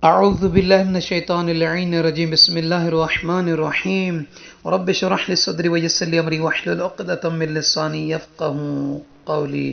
اعوذ باللہ من الشیطان اللعین الرجیم بسم اللہ الرحمن الرحیم رب اشرح لی صدری ویسر لی امری واحلل عقدۃ من لسانی یفقهوا قولی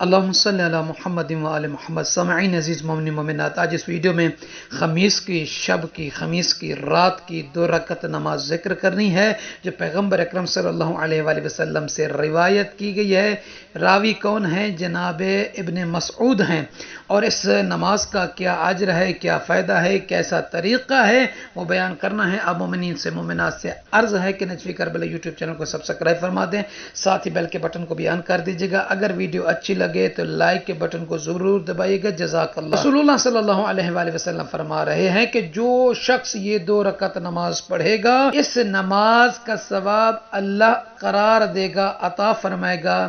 اللہم صلی علی محمد وآل محمد۔ سامعین عزیز مومنین مومنات، آج اس ویڈیو میں خمیس کی شب کی خمیس کی رات کی 2 رکعت نماز ذکر کرنی ہے جو پیغمبر اکرم صلی اللہ علیہ وآلہ وسلم سے روایت کی گئی ہے۔ راوی کون ہیں؟ جناب ابن مسعود ہیں، اور اس نماز کا کیا اجر ہے، کیا فائدہ ہے، کیسا طریقہ ہے، وہ بیان کرنا ہے۔ آپ مومنین سے مومنات سے عرض ہے کہ نجف کربلا یوٹیوب چینل کو سبسکرائب فرما دیں، ساتھ ہی بیل کے بٹن کو بھی آن کر دیجیے گا۔ اگر ویڈیو اچھی لگے تو لائک کے بٹن کو ضرور دبائیے گا۔ جزاک اللہ۔ رسول اللہ صلی اللہ علیہ وآلہ وسلم فرما رہے ہیں کہ جو شخص یہ 2 رکعت نماز پڑھے گا، اس نماز کا ثواب اللہ قرار دے گا، عطا فرمائے گا۔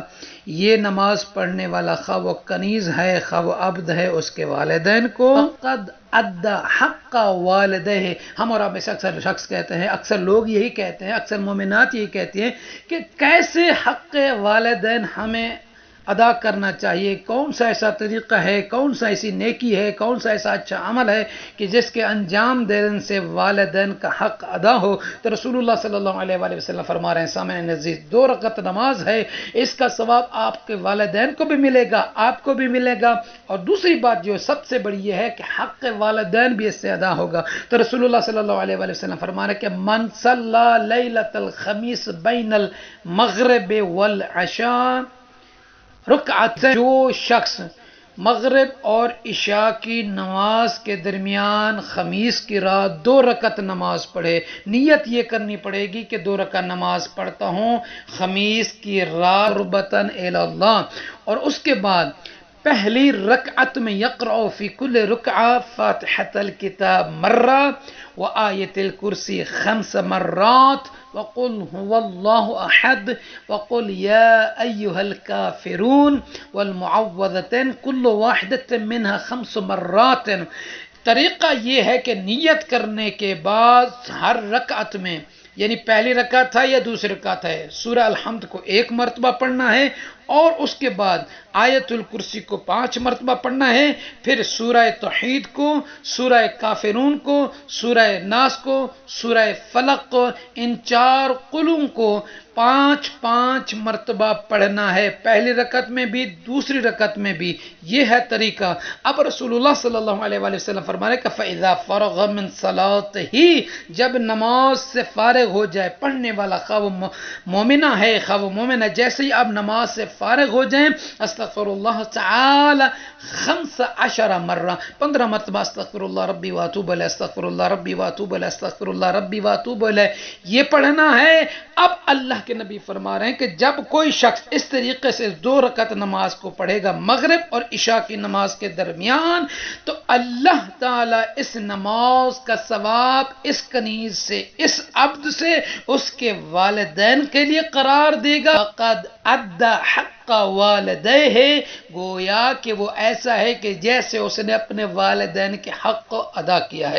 یہ نماز پڑھنے والا خواہ وہ کنیز ہے خواہ وہ عبد ہے، اس کے والدین کو قد ادا حق والدہ۔ ہم اور آپ میں سے اکثر شخص کہتے ہیں، اکثر لوگ یہی کہتے ہیں، اکثر مومنات یہی کہتی ہیں کہ کیسے حق والدین ہمیں ادا کرنا چاہیے، کون سا ایسا طریقہ ہے، کون سا ایسی نیکی ہے، کون سا ایسا اچھا عمل ہے کہ جس کے انجام دینے سے والدین کا حق ادا ہو۔ تو رسول اللہ صلی اللہ علیہ وآلہ وسلم فرما رہے ہیں، سامعین عزیز، 2 رکعت نماز ہے، اس کا ثواب آپ کے والدین کو بھی ملے گا، آپ کو بھی ملے گا، اور دوسری بات جو سب سے بڑی یہ ہے کہ حق والدین بھی اس سے ادا ہوگا۔ تو رسول اللہ صلی اللہ علیہ وآلہ وسلم فرما رہے ہیں کہ من صلی لیلۃ الخمیس بین المغرب والعشاء رکعت، جو شخص مغرب اور عشاء کی نماز کے درمیان خمیس کی رات 2 رکعت نماز پڑھے، نیت یہ کرنی پڑے گی کہ 2 رکعت نماز پڑھتا ہوں خمیس کی رات قربتاً الی اللہ، اور اس کے بعد پہلی رکعت میں یقرأ فی کل رکعہ فاتحۃ الکتاب مرہ وآیۃ الکرسی 5 مرات وقل هو اللہ احد وقل یا ایہا الکافرون والمعوذتین کل واحدۃ منها 5 مرات۔ طریقہ یہ ہے کہ نیت کرنے کے بعد ہر رکعت میں، یعنی پہلی رکعت ہے یا دوسری رکعت ہے، سورہ الحمد کو 1 مرتبہ پڑھنا ہے، اور اس کے بعد آیت الکرسی کو 5 مرتبہ پڑھنا ہے، پھر سورہ توحید کو، سورہ کافرون کو، سورہ ناس کو، سورہ فلق کو، ان 4 قلوں کو 5 مرتبہ پڑھنا ہے، پہلی رکعت میں بھی دوسری رکعت میں بھی۔ یہ ہے طریقہ۔ اب رسول اللہ صلی اللہ علیہ وآلہ وسلم فرما رہے کہ فَإِذَا فَرَغَ مِن صَلَاتِهِ، جب نماز سے فارغ ہو جائے پڑھنے والا، خواہ وہ مومنہ ہے خواہ وہ مومن ہے، جیسے ہی آپ نماز سے فارغ ہو جائیں، استغفر اللہ تعالی 15 مرہ، 15 مرتبہ استغفر اللہ ربی واتوب الیہ، استغفر اللہ ربی واتوب الیہ، استغفر اللہ ربی واتوب الیہ، یہ پڑھنا ہے۔ اب اللہ کے نبی فرما رہے ہیں کہ جب کوئی شخص اس طریقے سے 2 رکعت نماز کو پڑھے گا مغرب اور عشاء کی نماز کے درمیان، تو اللہ تعالی اس نماز کا ثواب اس کنیز سے، اس عبد سے، اس کے والدین کے لیے قرار دے گا۔ قد ادا حق والدہ، گویا کہ وہ ایسا ہے کہ جیسے اس نے اپنے والدین کے حق کو ادا کیا ہے۔